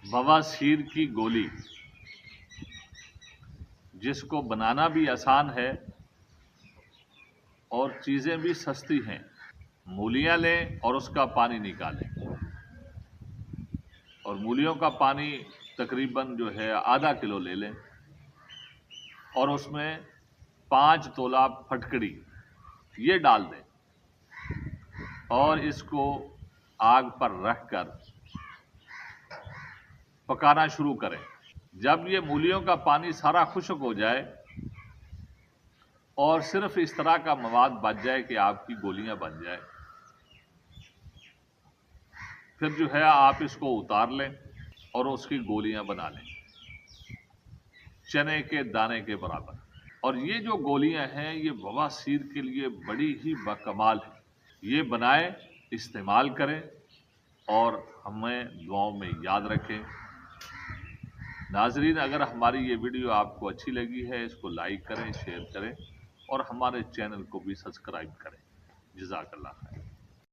بواسیر کی گولی، جس کو بنانا بھی آسان ہے اور چیزیں بھی سستی ہیں۔ مولیاں لیں اور اس کا پانی نکالیں، اور مولیوں کا پانی تقریباً جو ہے آدھا کلو لے لیں، اور اس میں 5 تولہ پھٹکڑی یہ ڈال دیں، اور اس کو آگ پر رکھ کر پکانا شروع کریں۔ جب یہ مولیوں کا پانی سارا خشک ہو جائے اور صرف اس طرح کا مواد بچ جائے کہ آپ کی گولیاں بن جائے، پھر جو ہے آپ اس کو اتار لیں اور اس کی گولیاں بنا لیں، چنے کے دانے کے برابر۔ اور یہ جو گولیاں ہیں یہ بواسیر کے لیے بڑی ہی باکمال ہیں۔ یہ بنائیں، استعمال کریں اور ہمیں دعاؤں میں یاد رکھیں۔ ناظرین، اگر ہماری یہ ویڈیو آپ کو اچھی لگی ہے اس کو لائک کریں، شیئر کریں اور ہمارے چینل کو بھی سبسکرائب کریں۔ جزاک اللہ خیر۔